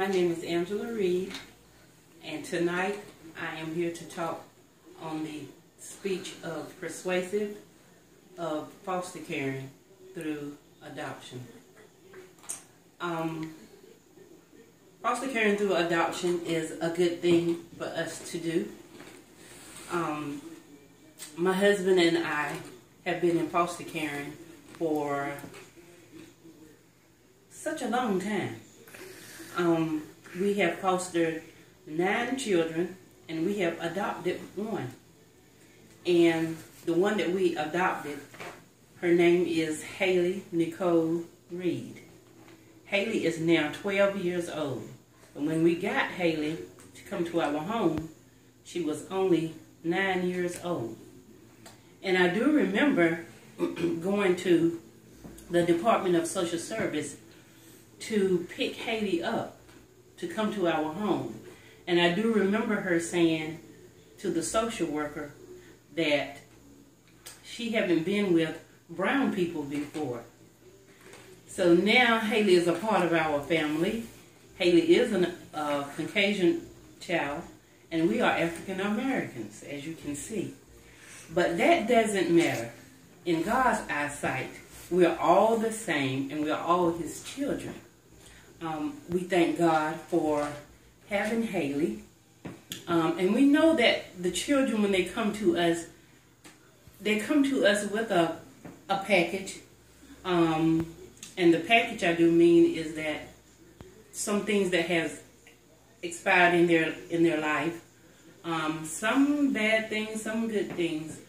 My name is Angela Reed, and tonight I am here to talk on the speech of persuasive of foster caring through adoption. Foster caring through adoption is a good thing for us to do. My husband and I have been in foster caring for such a long time. We have fostered 9 children, and we have adopted 1. And the one that we adopted, her name is Haley Nicole Reed. Haley is now 12 years old. And when we got Haley to come to our home, she was only 9 years old. And I do remember going to the Department of Social Service to pick Haley up to come to our home. And I do remember her saying to the social worker that she hadn't been with brown people before. So now Haley is a part of our family. Haley is a Caucasian child, and we are African Americans, as you can see. But that doesn't matter. In God's eyesight, we are all the same, and we are all His children. We thank God for having Haley. And we know that the children, when they come to us with a package. And the package I do mean is that some things that has expired in their life. Some bad things, some good things.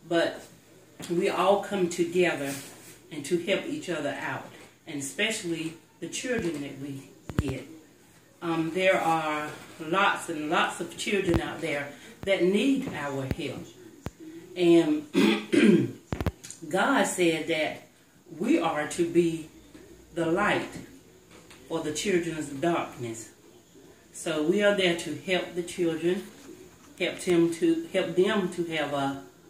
But we all come together and to help each other out. And especially the children that we get. There are lots and lots of children out there that need our help. And God said that we are to be the light for the children's darkness. So we are there to help the children, help them to have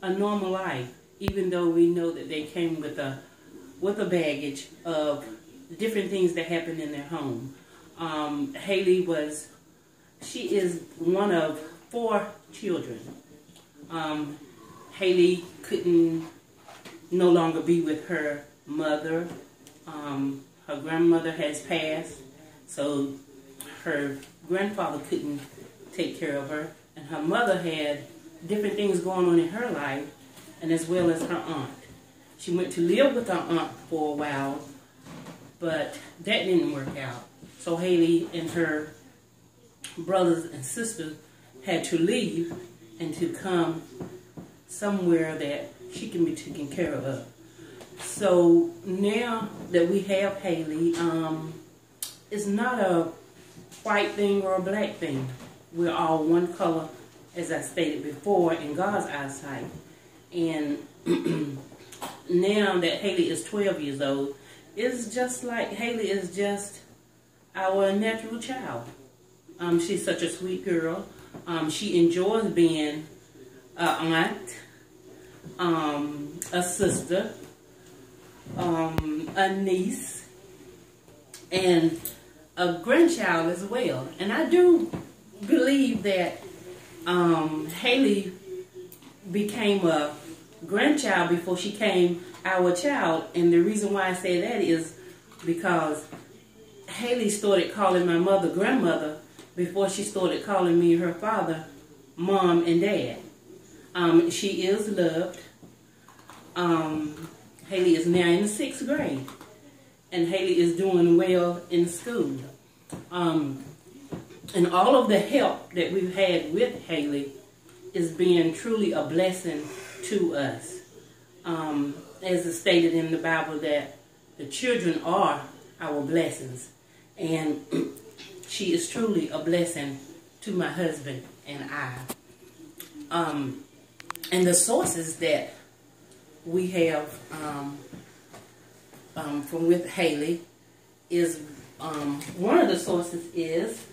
a normal life, even though we know that they came with a baggage of different things that happened in their home. Haley she is one of 4 children. Haley couldn't no longer be with her mother. Her grandmother has passed, so her grandfather couldn't take care of her. And her mother had different things going on in her life, and as well as her aunt. She went to live with her aunt for a while, but that didn't work out. So Haley and her brothers and sisters had to leave and to come somewhere that she can be taken care of. So now that we have Haley, it's not a white thing or a black thing. We're all one color, as I stated before, in God's eyesight. And now that Haley is 12 years old, it's just like Haley is just our natural child. She's such a sweet girl. She enjoys being an aunt, a sister, a niece, and a grandchild as well. And I do believe that Haley became a grandchild before she came our child. And the reason why I say that is because Haley started calling my mother grandmother before she started calling me her father, mom, and dad. She is loved. Haley is now in the 6th grade, and Haley is doing well in school. And all of the help that we've had with Haley is being truly a blessing to us. As is stated in the Bible, that the children are our blessings. And she is truly a blessing to my husband and I. And the sources that we have from with Haley is, one of the sources is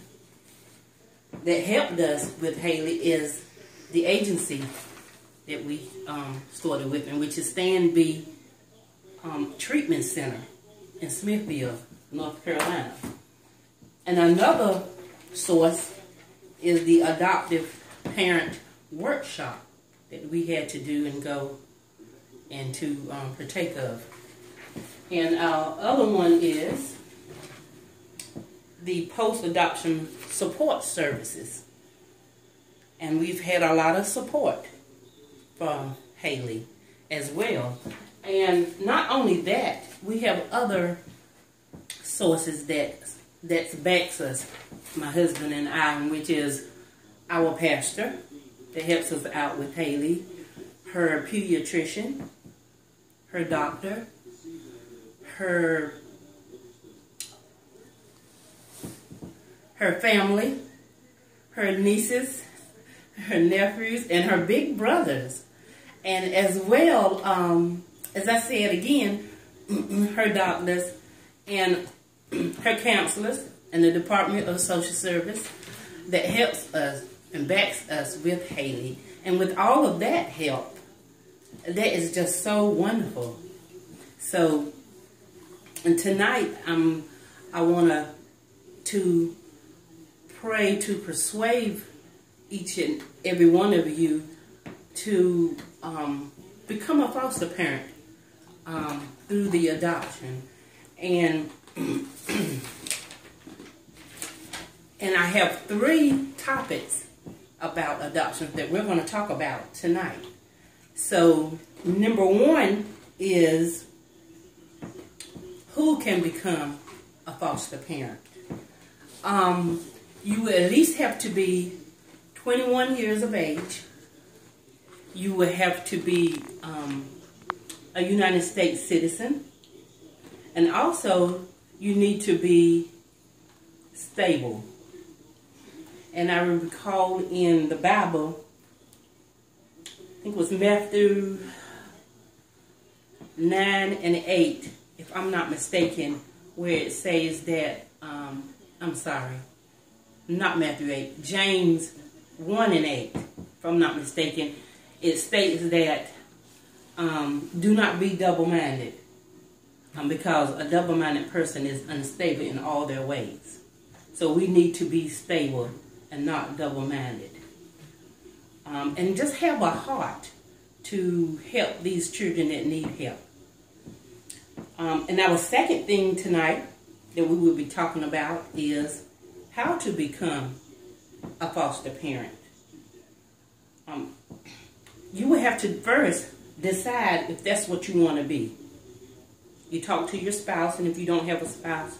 that helped us with Haley is the agency that we started with, and which is Stand B Treatment Center in Smithfield, North Carolina. And another source is the adoptive parent workshop that we had to do and go and to partake of. And our other one is the post-adoption support services. And we've had a lot of support from Haley as well. And not only that, we have other sources that backs us, my husband and I, which is our pastor that helps us out with Haley, her pediatrician, her doctor, her family, her nieces, her nephews, and her big brothers. And as well, as I said again, her doctors and her counselors and the Department of Social Service that helps us and backs us with Haley. And with all of that help, that is just so wonderful. So, and tonight, I want to pray to persuade each and every one of you to become a foster parent through the adoption. And and I have 3 topics about adoption that we're going to talk about tonight. So, number 1 is who can become a foster parent. You will at least have to be 21 years of age. You will have to be a United States citizen. And also, you need to be stable. And I recall in the Bible, I think it was Matthew 9 and 8, if I'm not mistaken, where it says that, I'm sorry, not Matthew 8, James 1 and 8, if I'm not mistaken, it states that do not be double-minded, because a double-minded person is unstable in all their ways. So we need to be stable and not double-minded. And just have a heart to help these children that need help. And our second thing tonight that we will be talking about is how to become a foster parent. You will have to first decide if that's what you want to be. You talk to your spouse, and if you don't have a spouse,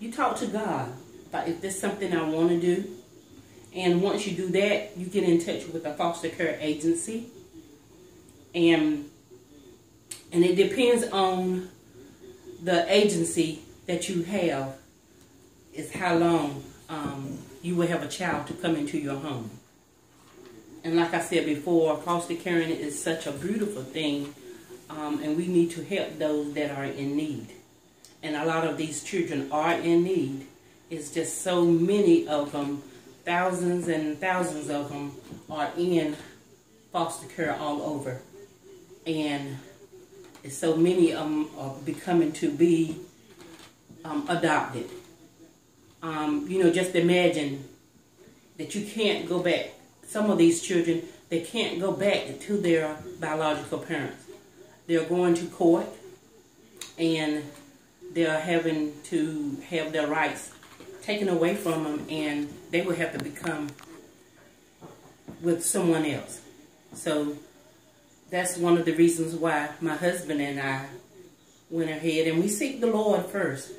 you talk to God about if there's something I want to do. And once you do that, you get in touch with a foster care agency. And it depends on the agency that you have, is how long you will have a child to come into your home. And like I said before, foster caring is such a beautiful thing, and we need to help those that are in need. And a lot of these children are in need. It's just so many of them, thousands and thousands of them are in foster care all over. And so many of them are becoming to be adopted. Just imagine that you can't go back. Some of these children, they can't go back to their biological parents. They're going to court, and they're having to have their rights taken away from them, and they will have to become with someone else. So that's one of the reasons why my husband and I went ahead and we seek the Lord first,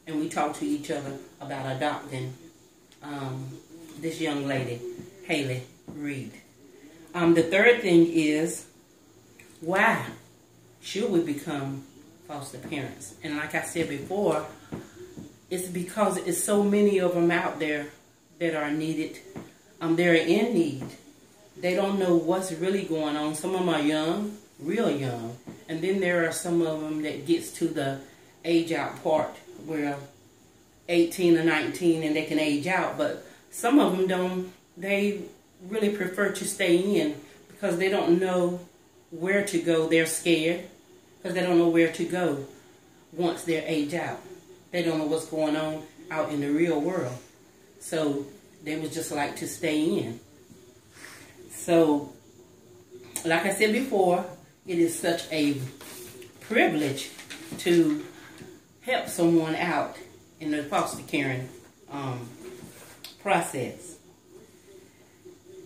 and we talked to each other about adopting this young lady, Haley Reed. The third thing is, why should we become foster parents? And like I said before, it's because it's so many of them out there that are needed. They're in need. They don't know what's really going on. Some of them are young, real young. And then there are some of them that gets to the age out part where 18 or 19 and they can age out. But some of them don't. They really prefer to stay in because they don't know where to go. They're scared because they don't know where to go once they're age out. They don't know what's going on out in the real world. So they would just like to stay in. So, like I said before, it is such a privilege to help someone out in the foster caring process.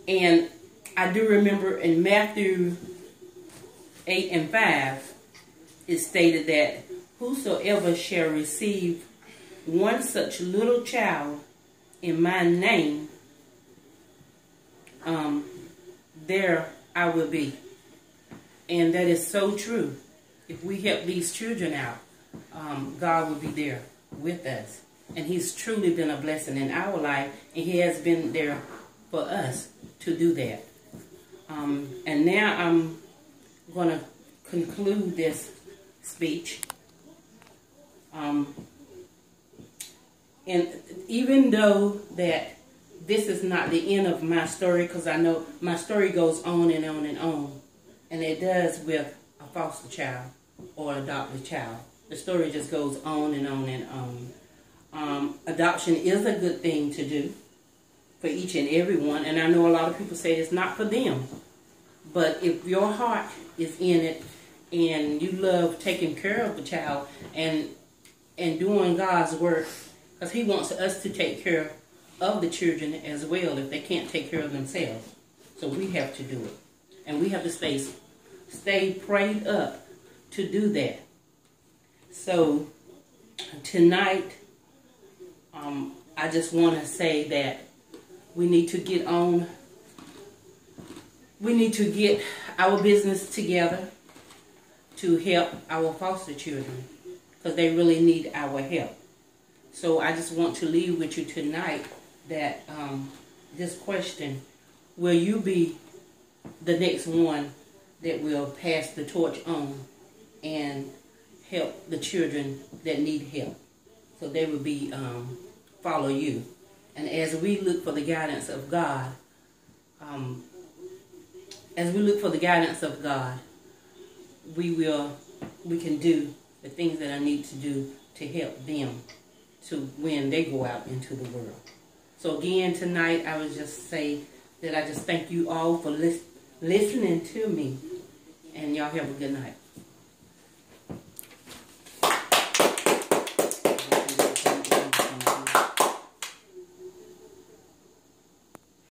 And I do remember in Matthew 8 and 5, it stated that whosoever shall receive one such little child in my name, there I will be. And that is so true. If we help these children out, God will be there with us. And He's truly been a blessing in our life, and He has been there for us to do that. And now I'm going to conclude this speech. And even though that this is not the end of my story, because I know my story goes on and on and on, and it does with a foster child or adopted child. The story just goes on and on and on. Adoption is a good thing to do for each and every one, and I know a lot of people say it's not for them. But if your heart is in it and you love taking care of the child and doing God's work, because He wants us to take care of the children as well if they can't take care of themselves. So we have to do it. And we have to stay prayed up to do that. So tonight, I just want to say that we need to get our business together to help our foster children, because they really need our help. So I just want to leave with you tonight that this question: will you be the next one that will pass the torch on and help the children that need help, so they will be follow you? And as we look for the guidance of God, we can do the things that I need to do to help them to when they go out into the world. So again, tonight I would just say that I just thank you all for listening to me, and y'all have a good night.